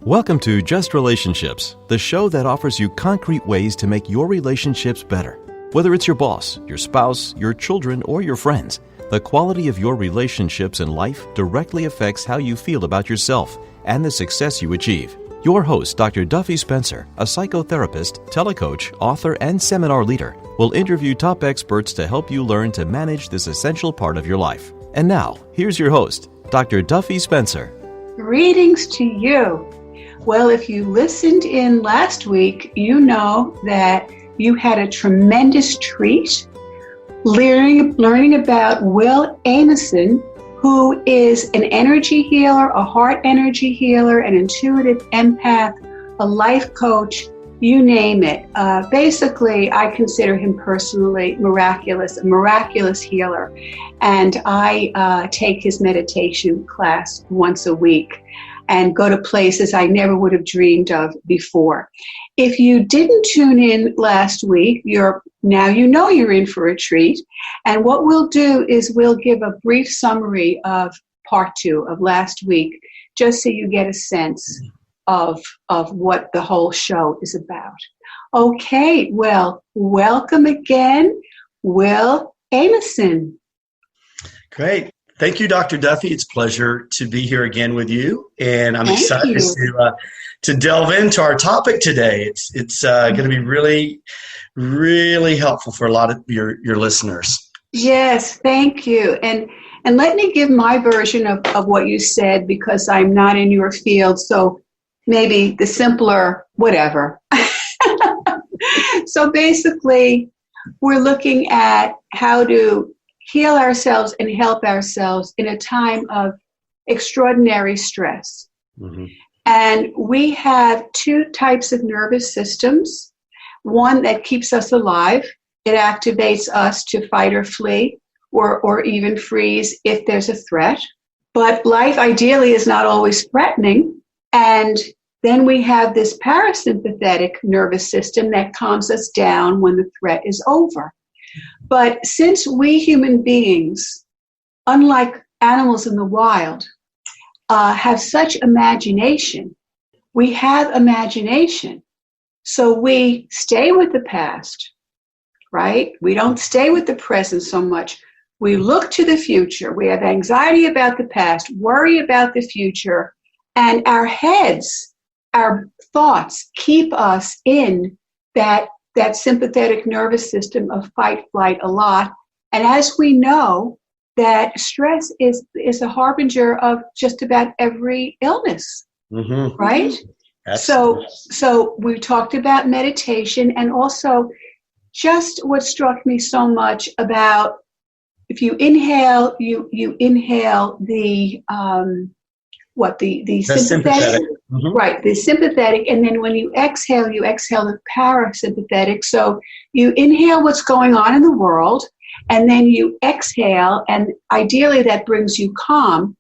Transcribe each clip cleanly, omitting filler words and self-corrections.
Welcome to Just Relationships, the show that offers you concrete ways to make your relationships better. Whether it's your boss, your spouse, your children, or your friends, the quality of your relationships in life directly affects how you feel about yourself and the success you achieve. Your host, Dr. Duffy Spencer, a psychotherapist, telecoach, author, and seminar leader, will interview top experts to help you learn to manage this essential part of your life. And now, here's your host, Dr. Duffy Spencer. Greetings to you. Well, if you listened in last week, you that you had a tremendous treat learning about Will Amason, who is an energy healer, a heart energy healer, an intuitive empath, a life coach, you name it. Basically, I consider him personally a miraculous healer. And I take his meditation class once a week and go to places I never would have dreamed of before. If you didn't tune in last week, you're in for a treat. And what we'll do is we'll give a brief summary of part 2 of last week, just so you get a sense of what the whole show is about. Okay, well, welcome again, Will Amason. Great. Thank you, Dr. Duffy. It's a pleasure to be here again with you, and I'm excited to delve into our topic today. It's going to be really, really helpful for a lot of your listeners. Yes, thank you. And let me give my version of what you said, because I'm not in your field, so maybe the simpler whatever. So basically, we're looking at how to heal ourselves and help ourselves in a time of extraordinary stress. Mm-hmm. And we have 2 types of nervous systems. One that keeps us alive. It activates us to fight or flee or even freeze if there's a threat. But life ideally is not always threatening. And then we have this parasympathetic nervous system that calms us down when the threat is over. But since we human beings, unlike animals in the wild, have such imagination, we have imagination. So we stay with the past, right? We don't stay with the present so much. We look to the future. We have anxiety about the past, worry about the future, and our heads, our thoughts keep us in that sympathetic nervous system of fight, flight a lot. And as we know, that stress is a harbinger of just about every illness, mm-hmm. right? Absolutely. So we talked about meditation, and also just what struck me so much about if you inhale, you inhale the sympathetic. Mm-hmm. Right, the sympathetic, and then when you exhale the parasympathetic. So you inhale what's going on in the world, and then you exhale, and ideally that brings you calm.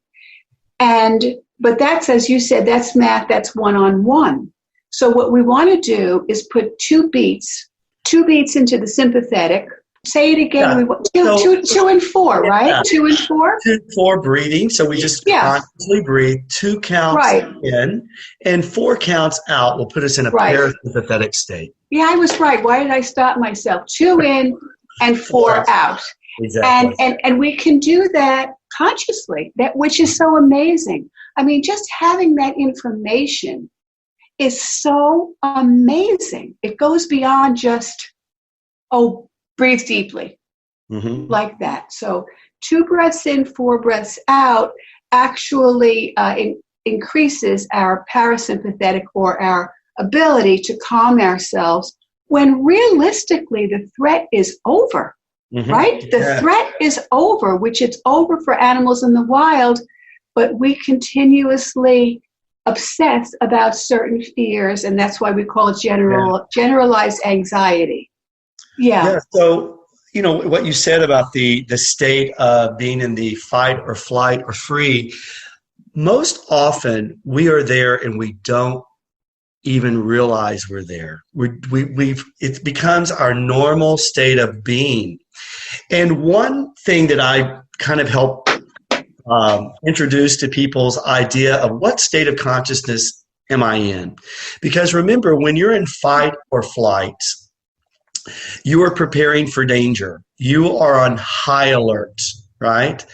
But that's, as you said, that's math, that's one-on-one. So what we want to do is put 2 beats into the sympathetic. Say it again. Yeah. Two and 4, right? Yeah. 2 and 4? 2 and 4 breathing. So we just consciously breathe. 2 counts in and 4 counts out will put us in a parasympathetic state. Yeah, I was right. Why did I stop myself? 2 in and 4 out. Exactly. And we can do that consciously, which is so amazing. I mean, just having that information is so amazing. It goes beyond just, breathe deeply, mm-hmm. like that. So 2 breaths in, 4 breaths out actually increases our parasympathetic, or our ability to calm ourselves when realistically the threat is over, mm-hmm. right? The threat is over, which it's over for animals in the wild, but we continuously obsess about certain fears, and that's why we call it generalized anxiety. Yeah. So, what you said about the state of being in the fight or flight or free, most often we are there and we don't even realize we're there. It becomes our normal state of being. And one thing that I kind of help introduce to people's idea of what state of consciousness am I in? Because remember, when you're in fight or flight, you are preparing for danger. You are on high alert, right?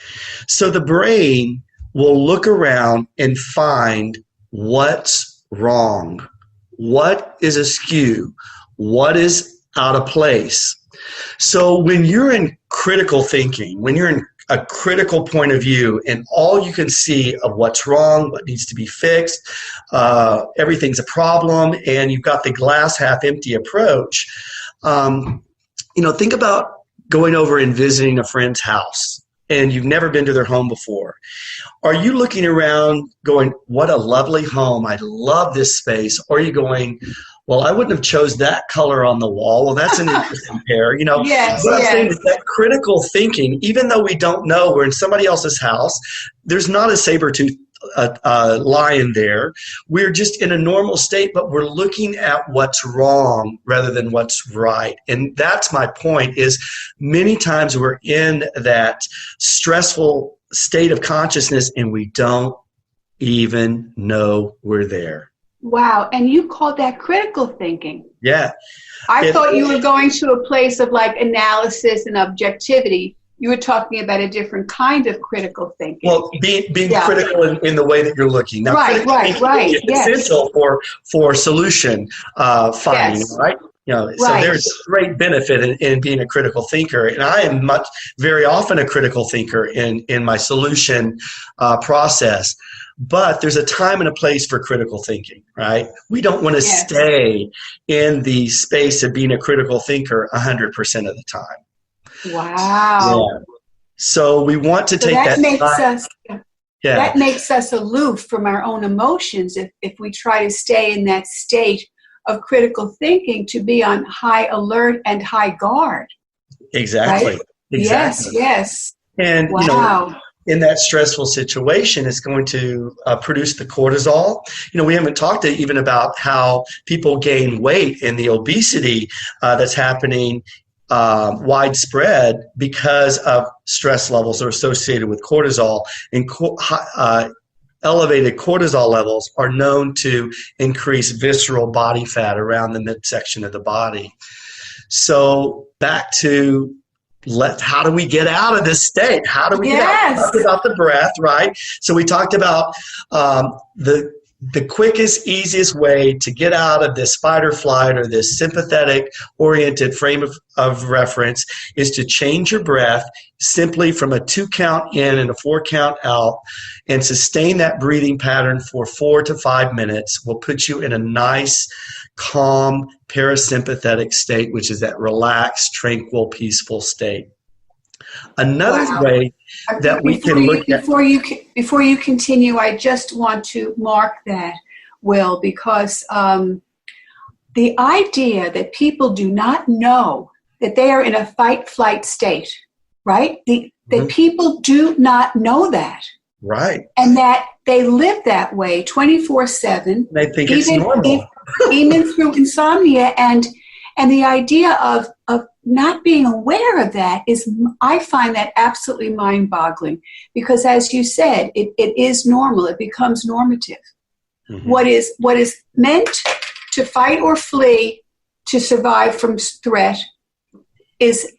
So the brain will look around and find what's wrong, what is askew, what is out of place. So when you're in critical thinking, when you're in a critical point of view and all you can see of what's wrong, what needs to be fixed, everything's a problem, and you've got the glass half empty approach, think about going over and visiting a friend's house and you've never been to their home before. Are you looking around going, what a lovely home, I love this space? Or are you going, well, I wouldn't have chose that color on the wall. Well, that's an interesting pair. Yes, what I'm saying is that critical thinking, even though we don't know we're in somebody else's house, there's not a saber-toothed lion there. We're just in a normal state, but we're looking at what's wrong rather than what's right. And that's my point, is many times we're in that stressful state of consciousness and we don't even know we're there. Wow. And you called that critical thinking. Yeah. I thought you were going to a place of like analysis and objectivity. You were talking about a different kind of critical thinking. Well, being critical in the way that you're looking. Now, right. It's essential for solution finding, right? So there's great benefit in being a critical thinker. And I am very often a critical thinker in my solution process. But there's a time and a place for critical thinking, right? We don't want to stay in the space of being a critical thinker 100% of the time. Wow. Yeah. So we want to take that time. That makes us aloof from our own emotions if we try to stay in that state of critical thinking, to be on high alert and high guard. Exactly. Right? Exactly. Yes. And in that stressful situation, it's going to produce the cortisol. We haven't talked even about how people gain weight and the obesity that's happening widespread because of stress levels that are associated with cortisol. And elevated cortisol levels are known to increase visceral body fat around the midsection of the body. So back to how do we get out of this state? How do we get out? We talked about the breath, right? So we talked about the quickest, easiest way to get out of this fight or flight or this sympathetic oriented frame of reference is to change your breath simply from a 2 count in and a 4 count out, and sustain that breathing pattern for 4 to 5 minutes. Will put you in a nice, calm, parasympathetic state, which is that relaxed, tranquil, peaceful state. Another way that we can look at... Before you continue, I just want to mark that, Will, because the idea that people do not know that they are in a fight-flight state, right? That people do not know that. Right. And that they live that way 24/7. They think it's normal. Even through insomnia. And the idea of not being aware of that I find that absolutely mind-boggling, because as you said, it is normal. It becomes normative. Mm-hmm. What is meant to fight or flee to survive from threat is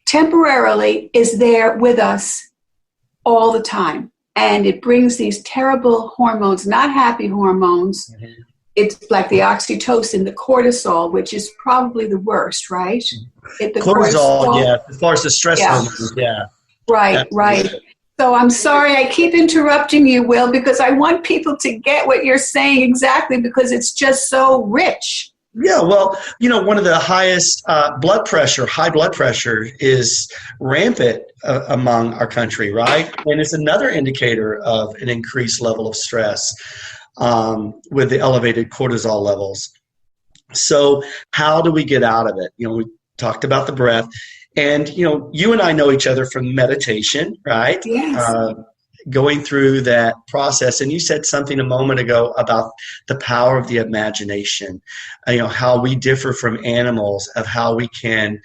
temporarily there with us all the time. And it brings these terrible hormones, not happy hormones. Mm-hmm. It's like the oxytocin, the cortisol, which is probably the worst, right? Cortisol, as far as the stress hormones, Right, absolutely. Right. So I'm sorry I keep interrupting you, Will, because I want people to get what you're saying exactly, because it's just so rich. Yeah, well, one of the highest high blood pressure is rampant among our country, right? And it's another indicator of an increased level of stress with the elevated cortisol levels. So how do we get out of it? We talked about the breath, and, you and I know each other from meditation, right? Yes. Going through that process. And you said something a moment ago about the power of the imagination, how we differ from animals, of how we can,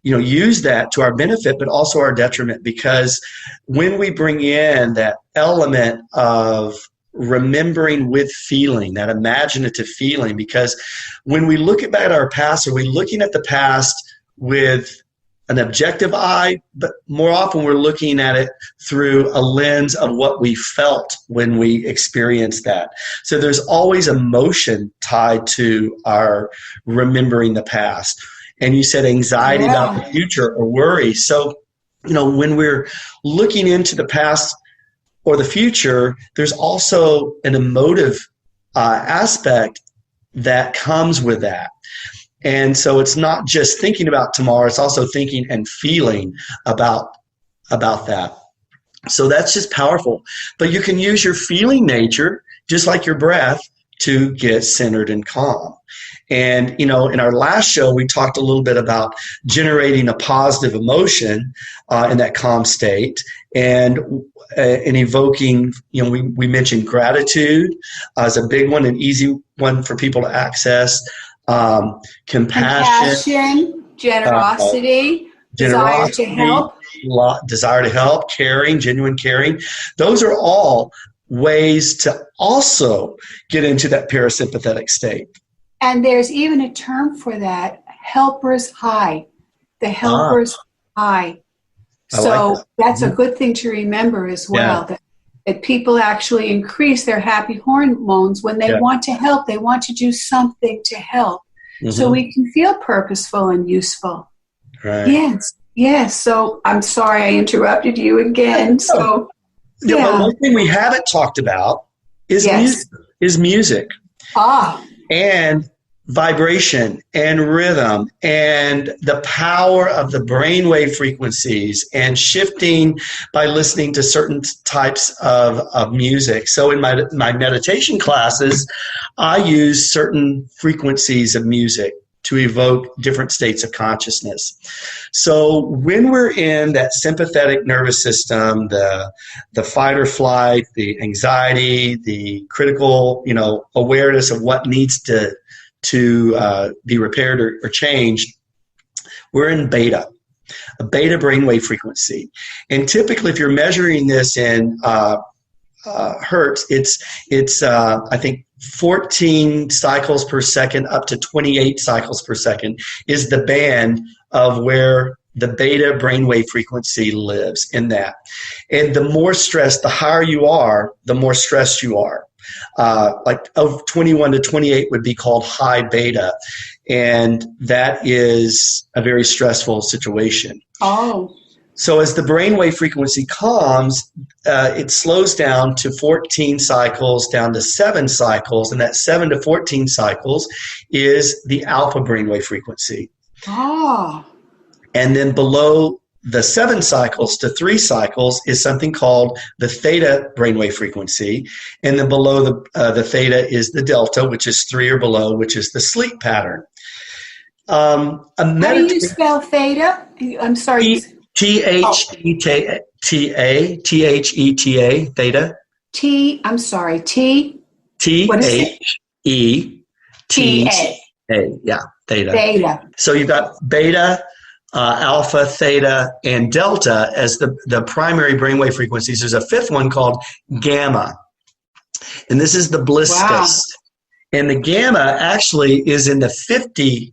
use that to our benefit, but also our detriment. Because when we bring in that element of remembering with feeling, that imaginative feeling, because when we look back at our past, are we looking at the past with an objective eye, but more often we're looking at it through a lens of what we felt when we experienced that. So there's always emotion tied to our remembering the past. And you said anxiety about the future or worry. So, when we're looking into the past or the future, there's also an emotive aspect that comes with that. And so it's not just thinking about tomorrow, it's also thinking and feeling about that. So that's just powerful. But you can use your feeling nature, just like your breath, to get centered and calm. And, in our last show, we talked a little bit about generating a positive emotion in that calm state and evoking, we mentioned gratitude as a big one, an easy one for people to access. Compassion, generosity, desire to help, caring, genuine caring. Those are all ways to also get into that parasympathetic state. And there's even a term for that, helper's high, the helper's high. So that's a good thing to remember as well, that people actually increase their happy hormones when they want to help. They want to do something to help. So we can feel purposeful and useful. Right. Yes. So I'm sorry I interrupted you again. So one thing we haven't talked about is music. And vibration and rhythm and the power of the brainwave frequencies and shifting by listening to certain types of music. So in my meditation classes, I use certain frequencies of music to evoke different states of consciousness. So when we're in that sympathetic nervous system, the fight or flight, the anxiety, the critical, awareness of what needs to be repaired or changed, we're in a beta brainwave frequency. And typically, if you're measuring this in hertz, it's I think 14 cycles per second up to 28 cycles per second is the band of where the beta brainwave frequency lives in that. And the more stressed, the higher you are, the more stressed you are. Like of 21 to 28 would be called high beta. And that is a very stressful situation. So as the brainwave frequency calms, it slows down to 14 cycles, down to 7 cycles. And that 7 to 14 cycles is the alpha brainwave frequency. And then below the 7 cycles to 3 cycles is something called the theta brainwave frequency. And then below the theta is the delta, which is 3 or below, which is the sleep pattern. How do you spell theta? I'm sorry. Theta, theta. I'm sorry, Theta. Yeah, theta. So you've got beta, alpha, theta, and delta as the primary brainwave frequencies. There's a fifth one called gamma. And this is the bliss state. And the gamma actually is in the 50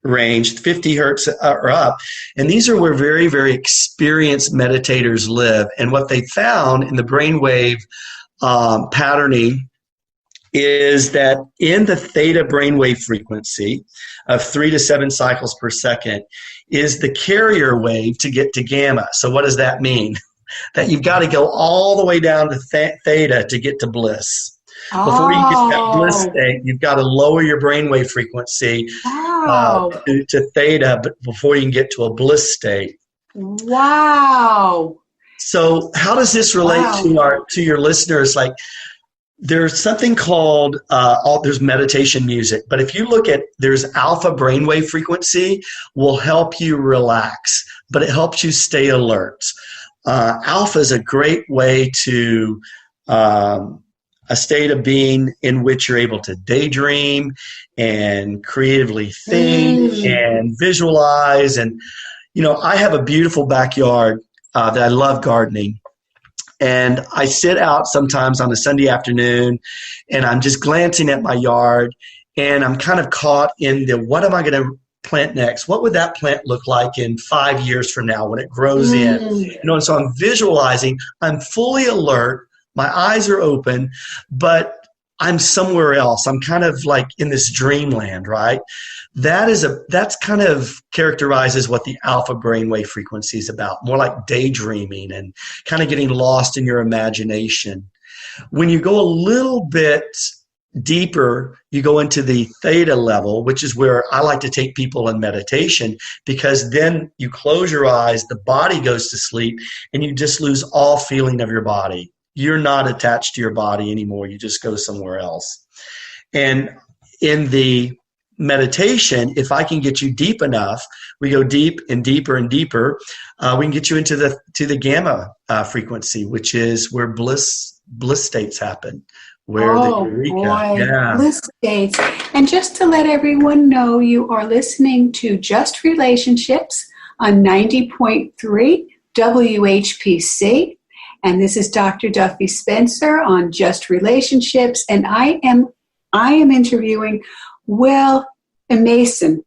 range, 50 hertz or up. And these are where very, very experienced meditators live. And what they found in the brainwave patterning is that in the theta brainwave frequency of 3 to 7 cycles per second is the carrier wave to get to gamma. So what does that mean? That you've got to go all the way down to theta to get to bliss. Before you get to that bliss state, you've got to lower your brainwave frequency to theta before you can get to a bliss state. Wow. So how does this relate to your listeners? Like, there's something called there's meditation music, but if you look at, there's alpha brainwave frequency will help you relax, but it helps you stay alert. Alpha is a great way to a state of being in which you're able to daydream and creatively think and visualize. And, I have a beautiful backyard that I love gardening. And I sit out sometimes on a Sunday afternoon and I'm just glancing at my yard and I'm kind of caught in the, what am I going to plant next? What would that plant look like in 5 years from now when it grows in? And so I'm visualizing, I'm fully alert, my eyes are open, but I'm somewhere else. I'm kind of like in this dreamland, right? That's kind of characterizes what the alpha brainwave frequency is about, more like daydreaming and kind of getting lost in your imagination. When you go a little bit deeper, you go into the theta level, which is where I like to take people in meditation, because then you close your eyes, the body goes to sleep, and you just lose all feeling of your body. You're not attached to your body anymore. You just go somewhere else. And in the meditation, if I can get you deep enough, we go deep and deeper and deeper. We can get you into the gamma frequency, which is where bliss states happen. Where the eureka. Boy, yeah. Bliss states. And just to let everyone know, you are listening to Just Relationships on 90.3 WHPC. And this is Dr. Duffy Spencer on Just Relationships. And I am interviewing Will Amason.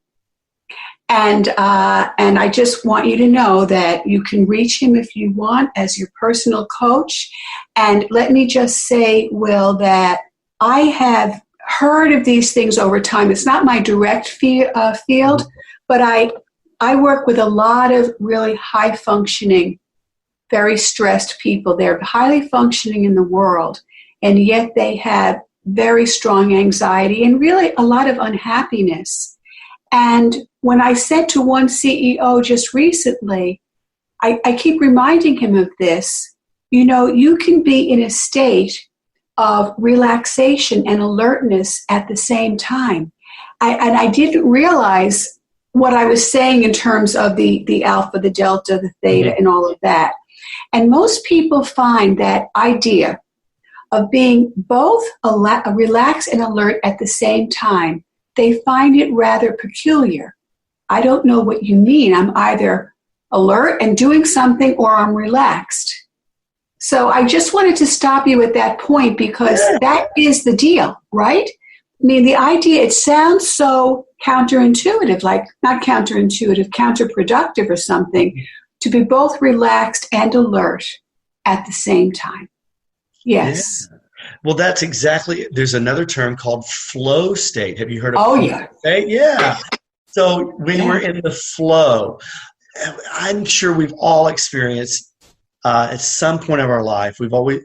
And I just want you to know that you can reach him if you want as your personal coach. And let me just say, Will, that I have heard of these things over time. It's not my direct field, but I work with a lot of really high-functioning, very stressed people. They're highly functioning in the world, and yet they have very strong anxiety and really a lot of unhappiness. And when I said to one CEO just recently, I keep reminding him of this, you know, you can be in a state of relaxation and alertness at the same time. And I didn't realize what I was saying in terms of the alpha, the delta, the theta, and all of that. And most people find that idea of being both relaxed and alert at the same time, they find it rather peculiar. I don't know what you mean. I'm either alert and doing something or I'm relaxed. So I just wanted to stop you at that point because that is the deal, right? I mean, the idea, it sounds so counterintuitive, like not counterintuitive, counterproductive or something, to be both relaxed and alert at the same time. Yes. Yeah. Well, that's exactly, there's another term called flow state. Have you heard of flow state? Yeah. So when we're in the flow, I'm sure we've all experienced at some point of our life, we've always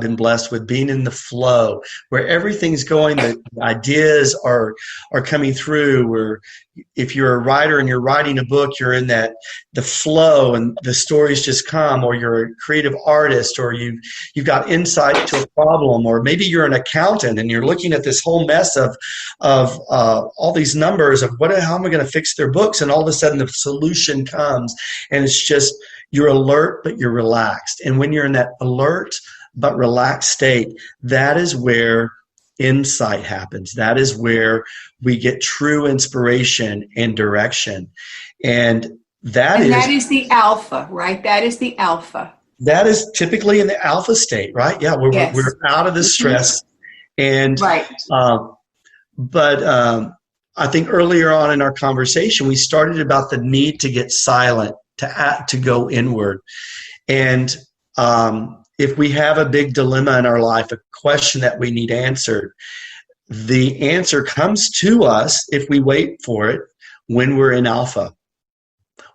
been blessed with being in the flow where everything's going, the ideas are coming through, where if you're a writer and you're writing a book, you're in the flow and the stories just come, or you're a creative artist, or you've got insight to a problem, or maybe you're an accountant and you're looking at this whole mess of all these numbers of how am I going to fix their books, and all of a sudden the solution comes, and it's just, you're alert, but you're relaxed. And when you're in that alert but relaxed state, that is where insight happens. That is where we get true inspiration and direction. And that is the alpha, right? That is the alpha. That is typically in the alpha state, right? Yeah, we're out of the stress. And right. But I think earlier on in our conversation, we started about the need to get silent, to go inward. And if we have a big dilemma in our life, a question that we need answered, the answer comes to us if we wait for it when we're in alpha,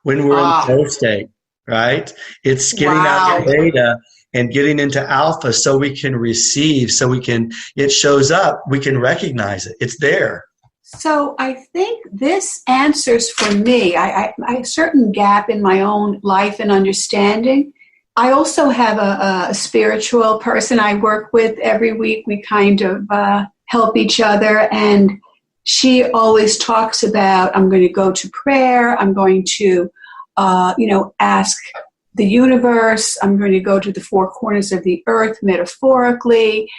when we're in flow state, right? It's getting out of beta and getting into alpha so we can receive, it shows up, we can recognize it, it's there. So I think this answers for me. I have a certain gap in my own life and understanding. I also have a spiritual person I work with every week. We kind of help each other. And she always talks about, I'm going to go to prayer. I'm going to, ask the universe. I'm going to go to the four corners of the earth metaphorically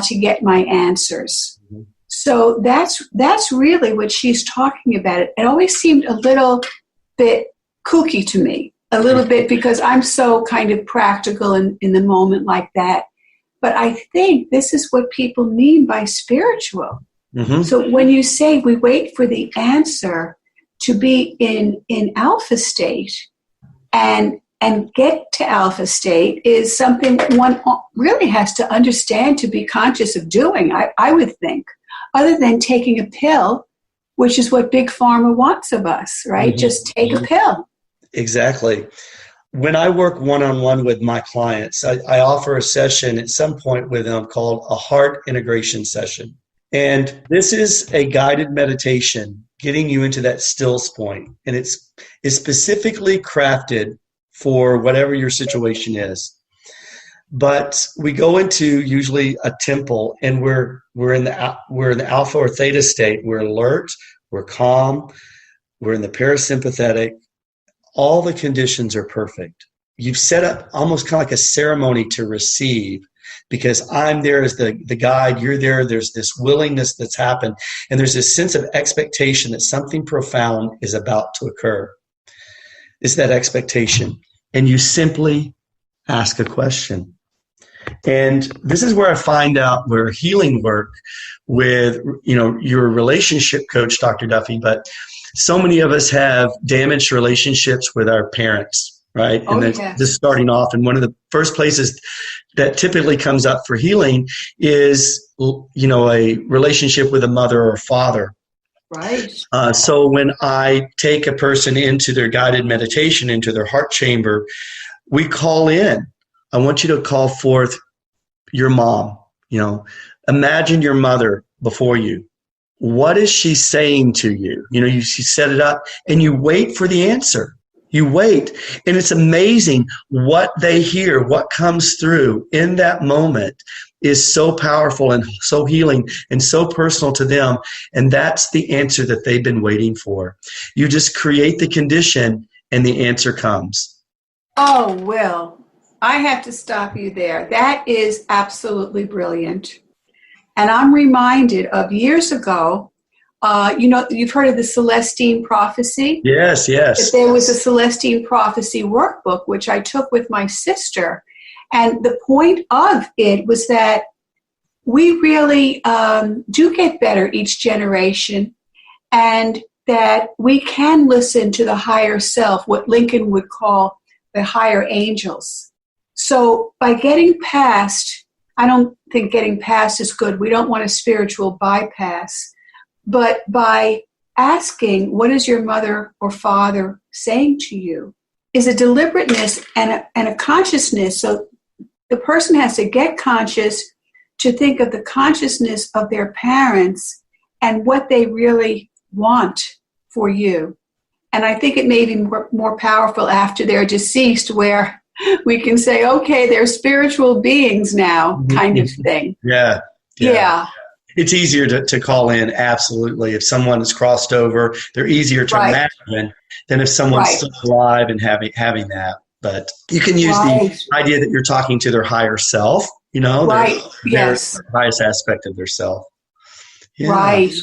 to get my answers. Mm-hmm. So that's really what she's talking about. It always seemed a little bit kooky to me, a little bit because I'm so kind of practical in the moment like that. But I think this is what people mean by spiritual. Mm-hmm. So when you say we wait for the answer to be in alpha state and get to alpha state is something one really has to understand to be conscious of doing, I would think, other than taking a pill, which is what Big Pharma wants of us, right? Mm-hmm. Just take a pill. Exactly. When I work one-on-one with my clients, I offer a session at some point with them called a heart integration session. And this is a guided meditation getting you into that stills point. And it's specifically crafted for whatever your situation is. But we go into usually a temple, and we're in the alpha or theta state. We're alert, we're calm, we're in the parasympathetic. All the conditions are perfect. You've set up almost kind of like a ceremony to receive, because I'm there as the guide, you're there, there's this willingness that's happened, and there's this sense of expectation that something profound is about to occur. It's that expectation. And you simply ask a question. And this is where I find out where healing work with, your relationship coach, Dr. Duffy, but so many of us have damaged relationships with our parents, right? And that's just starting off. And one of the first places that typically comes up for healing is, a relationship with a mother or father. Right. So when I take a person into their guided meditation, into their heart chamber, we call in. I want you to call forth your mom. Imagine your mother before you. What is she saying to you? You set it up and you wait for the answer. You wait. And it's amazing what they hear, what comes through in that moment is so powerful and so healing and so personal to them. And that's the answer that they've been waiting for. You just create the condition and the answer comes. Oh, Will, I have to stop you there. That is absolutely brilliant. And I'm reminded of years ago, you've heard of the Celestine Prophecy? Yes. There was a Celestine Prophecy workbook, which I took with my sister. And the point of it was that we really do get better each generation, and that we can listen to the higher self, what Lincoln would call the higher angels. So by getting past, I don't think getting past is good. We don't want a spiritual bypass. But by asking, what is your mother or father saying to you, is a deliberateness and a consciousness. So the person has to get conscious to think of the consciousness of their parents and what they really want for you. And I think it may be more powerful after they're deceased, where we can say, okay, they're spiritual beings now, kind of thing. Yeah. It's easier to call in, absolutely. If someone has crossed over, they're easier to imagine than if someone's still alive and having that. But you can use the idea that you're talking to their higher self, their highest aspect of their self. Yeah. Right.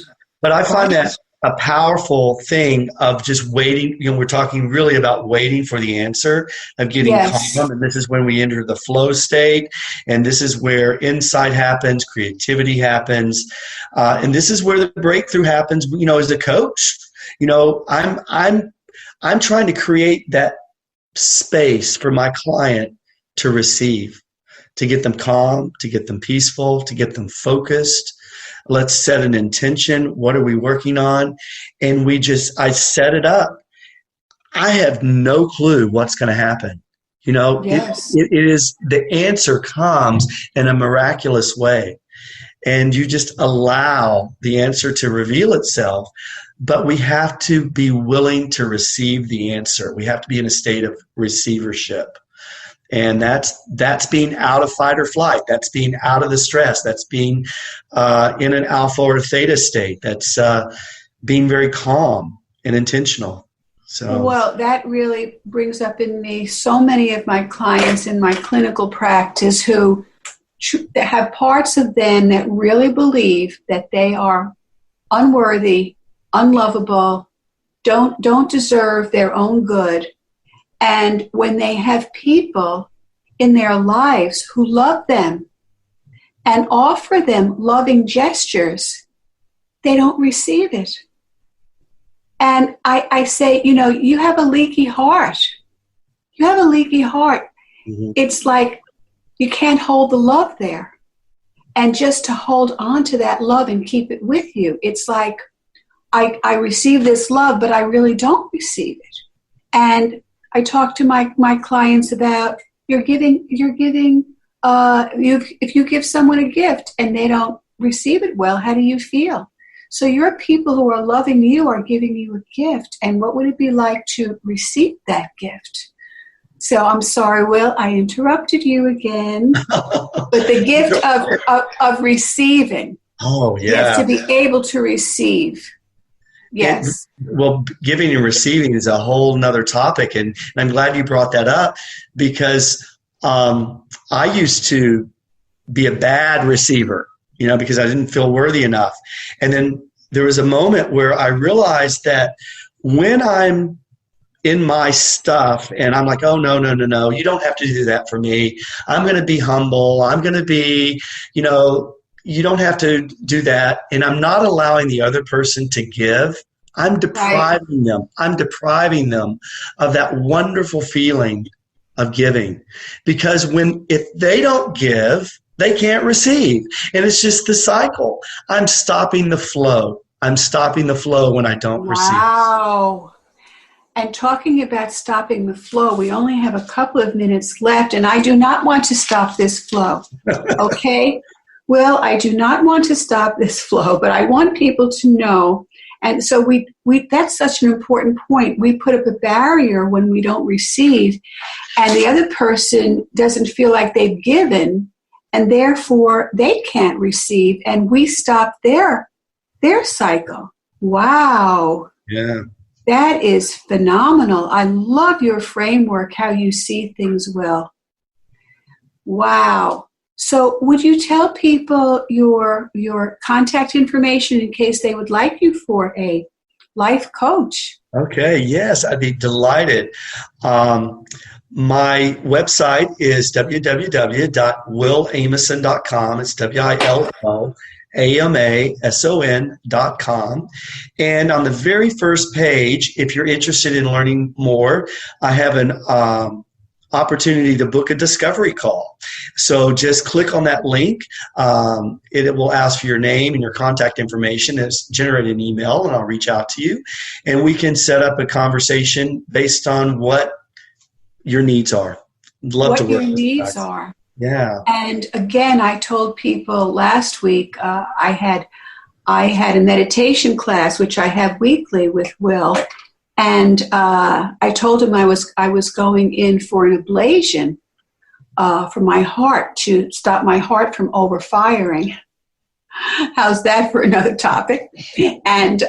But I find that a powerful thing of just waiting. We're talking really about waiting for the answer, of getting calm. And this is when we enter the flow state. And this is where insight happens, creativity happens. And this is where the breakthrough happens, as a coach. I'm trying to create that space for my client to receive, to get them calm, to get them peaceful, to get them focused. Let's set an intention. What are we working on? And I set it up. I have no clue what's going to happen. It is, the answer comes in a miraculous way. And you just allow the answer to reveal itself. But we have to be willing to receive the answer. We have to be in a state of receivership. And that's being out of fight or flight. That's being out of the stress. That's being in an alpha or theta state. That's being very calm and intentional. So, well, that really brings up in me so many of my clients in my clinical practice who have parts of them that really believe that they are unworthy, unlovable, don't deserve their own good. And when they have people in their lives who love them and offer them loving gestures, they don't receive it. And I say, you have a leaky heart. You have a leaky heart. Mm-hmm. It's like you can't hold the love there. And just to hold on to that love and keep it with you, it's like I receive this love, but I really don't receive it. And I talk to my clients about if you give someone a gift and they don't receive it well, how do you feel? So your people who are loving you are giving you a gift, and what would it be like to receive that gift? So I'm sorry, Will, I interrupted you again. But the gift of receiving. Oh, yeah. Yes, to be able to receive. Yes. Well, giving and receiving is a whole nother topic, and I'm glad you brought that up, because I used to be a bad receiver, because I didn't feel worthy enough. And then there was a moment where I realized that when I'm in my stuff and I'm like, oh, no, you don't have to do that for me. I'm going to be humble. I'm going to be, you don't have to do that. And I'm not allowing the other person to give. I'm depriving them. I'm depriving them of that wonderful feeling of giving. Because if they don't give, they can't receive. And it's just the cycle. I'm stopping the flow. I'm stopping the flow when I don't receive. Wow. And talking about stopping the flow, we only have a couple of minutes left, and I do not want to stop this flow. Okay? Well, I do not want to stop this flow, but I want people to know. And so we that's such an important point. We put up a barrier when we don't receive, and the other person doesn't feel like they've given, and therefore they can't receive, and we stop their cycle. Wow. Yeah. That is phenomenal. I love your framework, how you see things, Will. Wow. So would you tell people your contact information in case they would like you for a life coach? Okay, yes, I'd be delighted. My website is www.willamason.com. It's WILLAMASON.com. And on the very first page, if you're interested in learning more, I have an opportunity to book a discovery call. So just click on that link. It will ask for your name and your contact information. It's generated an email, and I'll reach out to you. And we can set up a conversation based on what your needs are. Love to work what your needs guys. Are. Yeah. And again, I told people last week I had a meditation class, which I have weekly with Will. And I told him I was going in for an ablation for my heart, to stop my heart from overfiring. How's that for another topic? And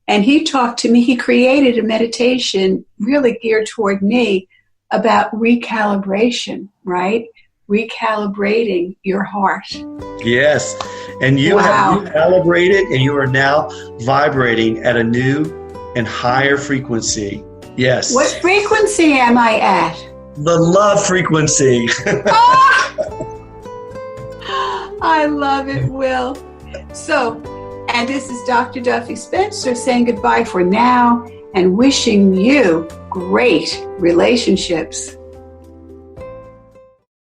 he talked to me. He created a meditation really geared toward me about recalibration, right? Recalibrating your heart. Yes. And you have recalibrated, and you are now vibrating at a new and higher frequency. Yes. What frequency am I at? The love frequency. I love it, Will. So, and this is Dr. Duffy Spencer saying goodbye for now and wishing you great relationships.